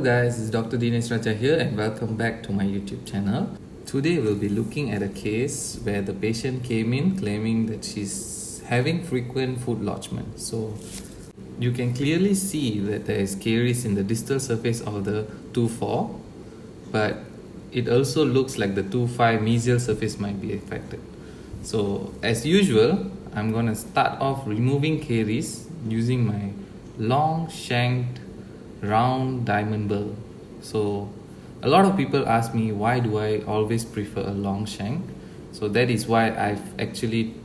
Hello guys, it's Dr. Dinesh Raja here and welcome back to my YouTube channel. Today we'll be looking at a case where the patient came in claiming that she's having frequent food lodgement. So you can clearly see that there is caries in the distal surface of the 2-4, but it also looks like the 2-5 mesial surface might be affected. So as usual, I'm going to start off removing caries using my long shanked round diamond burr. So a lot of people ask me, why do I always prefer a long shank? So that is why I've actually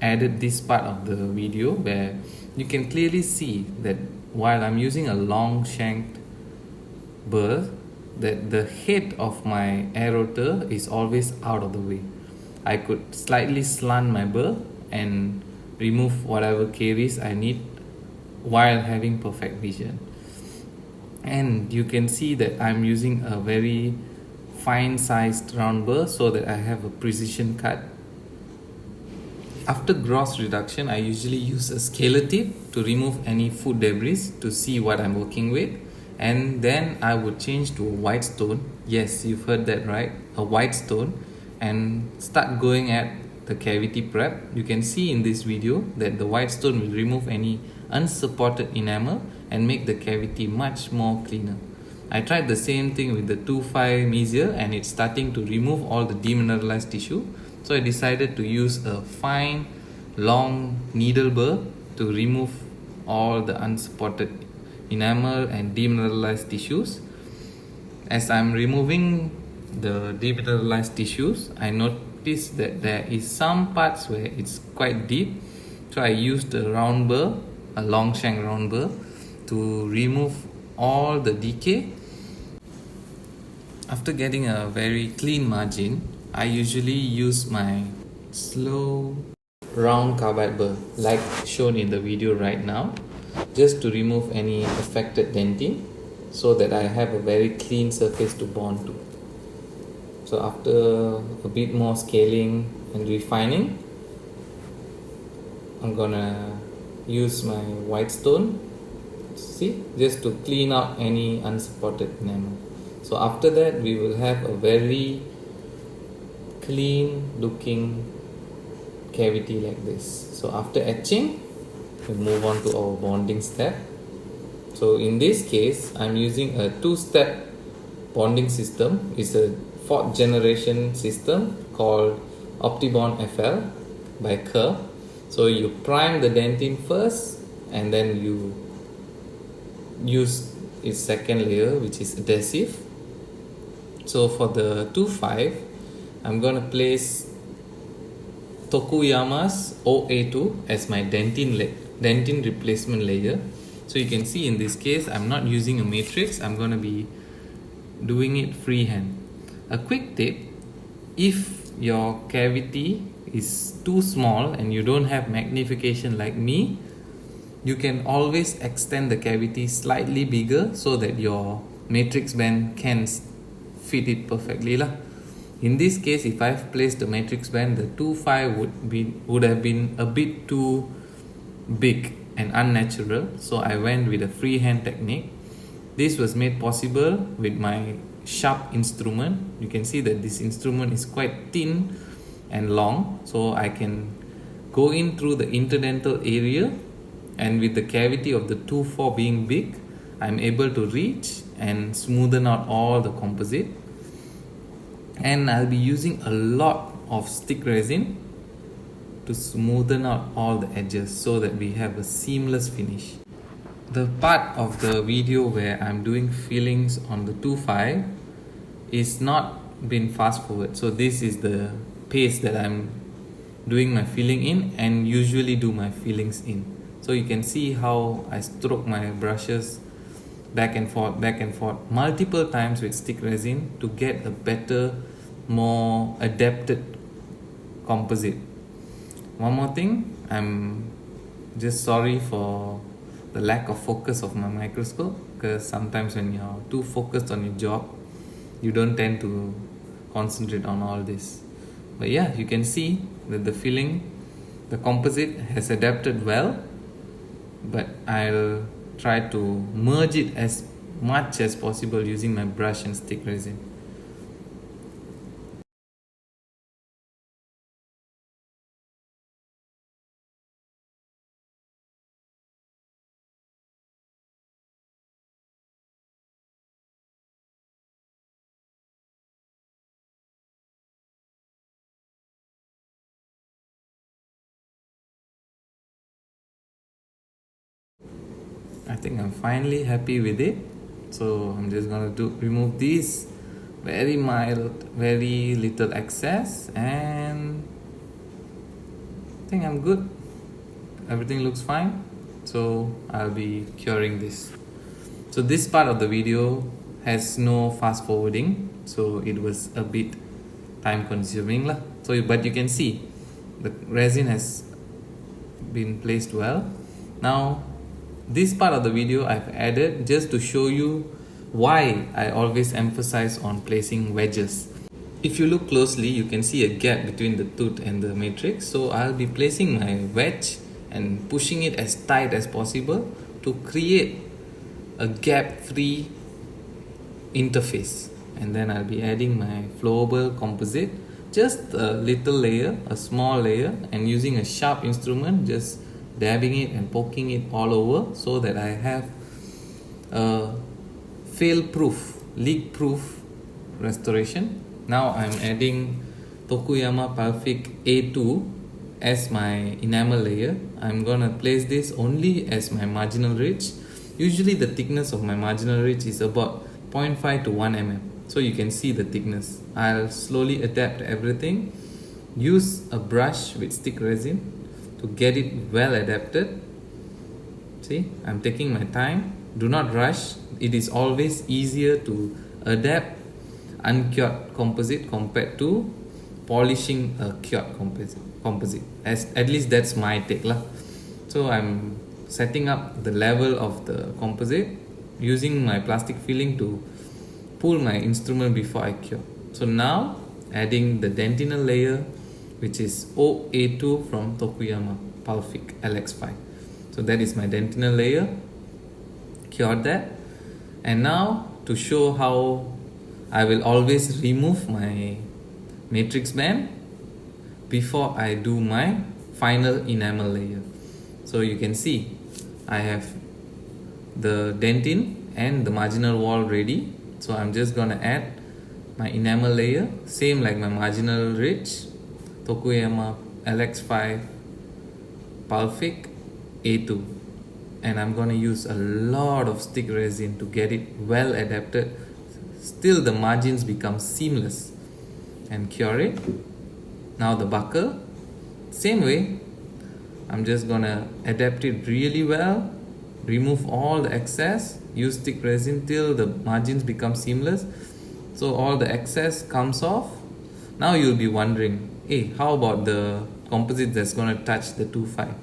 added this part of the video where you can clearly see that while I'm using a long shanked burr, that the head of my air rotor is always out of the way. I could slightly slant my burr and remove whatever caries I need while having perfect vision. And you can see that I'm using a very fine sized round burr so that I have a precision cut. After gross reduction, I usually use a scaler tip to remove any food debris to see what I'm working with. And then I would change to a white stone. Yes, you've heard that right, a white stone, and start going at the cavity prep. You can see in this video that the white stone will remove any unsupported enamel and make the cavity much more cleaner. I tried the same thing with the 2-5 mesial and it's starting to remove all the demineralized tissue. So I decided to use a fine long needle burr to remove all the unsupported enamel and demineralized tissues. As I'm removing the demineralized tissues, I noticed that there is some parts where it's quite deep. So I used a round burr, a long shank round burr, to remove all the decay. After getting a very clean margin, I usually use my slow round carbide burr like shown in the video right now, just to remove any affected dentin so that I have a very clean surface to bond to. So after a bit more scaling and refining, I'm gonna use my white stone, see, just to clean out any unsupported enamel. So after that, we will have a very clean looking cavity like this. So after etching, we move on to our bonding step. So in this case, I'm using a 2-step bonding system. It's a 4th generation system called OptiBond FL by Kerr. So you prime the dentin first and then you use its second layer, which is adhesive. So for the 2-5, I'm going to place Tokuyama's OA2 as my dentin replacement layer. So you can see in this case, I'm not using a matrix. I'm going to be doing it freehand. A quick tip: if your cavity is too small and you don't have magnification like me, you can always extend the cavity slightly bigger so that your matrix band can fit it perfectly lah. In this case, if I've placed the matrix band, the 2-5 would have been a bit too big and unnatural, so I went with a freehand technique. This was made possible with my sharp instrument. You can see that this instrument is quite thin and long, so I can go in through the interdental area, and with the cavity of the 2-4 being big, I'm able to reach and smoothen out all the composite. And I'll be using a lot of stick resin to smoothen out all the edges so that we have a seamless finish. The part of the video where I'm doing fillings on the 2-5 is not been fast forward. So this is the pace that I'm doing my filling in and usually do my fillings in. So you can see how I stroke my brushes back and forth multiple times with stick resin to get a better, more adapted composite. One more thing, I'm just sorry for the lack of focus of my microscope, because sometimes when you're too focused on your job, you don't tend to concentrate on all this. But yeah, you can see that the filling, the composite has adapted well, but I'll try to merge it as much as possible using my brush and stick resin. I think I'm finally happy with it. So I'm just gonna remove this very mild, very little excess, and I think I'm good. Everything looks fine. So I'll be curing this. So this part of the video has no fast forwarding, so it was a bit time consuming lah. So but you can see the resin has been placed well. Now this part of the video I've added just to show you why I always emphasize on placing wedges. If you look closely, you can see a gap between the tooth and the matrix. So I'll be placing my wedge and pushing it as tight as possible to create a gap-free interface. And then I'll be adding my flowable composite, just a little layer, a small layer, and using a sharp instrument, just dabbing it and poking it all over so that I have a fail-proof, leak-proof restoration. Now I'm adding Tokuyama Perfect A2 as my enamel layer. I'm gonna place this only as my marginal ridge. Usually the thickness of my marginal ridge is about 0.5 to 1 mm. So you can see the thickness. I'll slowly adapt everything. Use a brush with stick resin to get it well adapted. See, I'm taking my time. Do not rush. It is always easier to adapt uncured composite compared to polishing a cured composite. At least that's my take lah. So I'm setting up the level of the composite using my plastic filling to pull my instrument before I cure. So now adding the dentinal layer, which is OA2 from Tokuyama Pulfic LX5. So that is my dentinal layer. Cured that. And now to show how I will always remove my matrix band before I do my final enamel layer. So you can see I have the dentin and the marginal wall ready. So I'm just gonna add my enamel layer, same like my marginal ridge, Tokuyama LX5 Pulfic A2, and I'm gonna use a lot of stick resin to get it well adapted. Still the margins become seamless, and cure it. Now the buckle, same way. I'm just gonna adapt it really well, remove all the excess, use stick resin till the margins become seamless, so all the excess comes off. Now you'll be wondering, hey, how about the composite that's gonna touch the 2.5?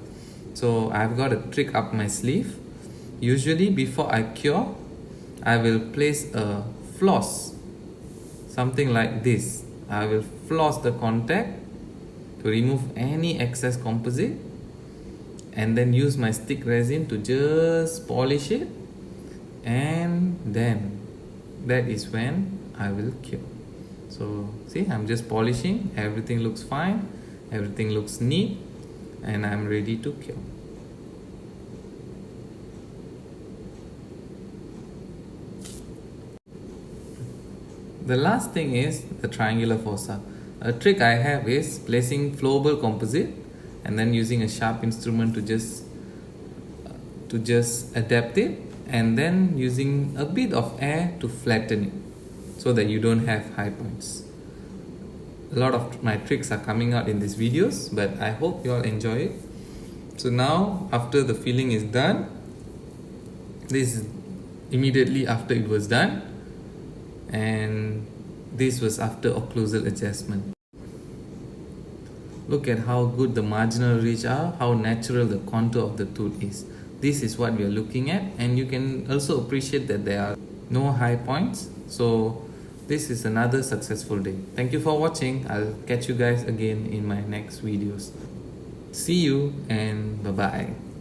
So I've got a trick up my sleeve. Usually before I cure, I will place a floss, something like this. I will floss the contact to remove any excess composite, and then use my stick resin to just polish it, and then that is when I will cure. So see, I'm just polishing, everything looks fine, everything looks neat, and I'm ready to cure. The last thing is the triangular fossa. A trick I have is placing flowable composite and then using a sharp instrument to just adapt it, and then using a bit of air to flatten it so that you don't have high points. A lot of my tricks are coming out in these videos, but I hope you all enjoy it. So now after the filling is done, this is immediately after it was done, and this was after occlusal adjustment. Look at how good the marginal ridge are, how natural the contour of the tooth is. This is what we are looking at, and you can also appreciate that there are no high points. So this is another successful day. Thank you for watching. I'll catch you guys again in my next videos. See you and bye bye.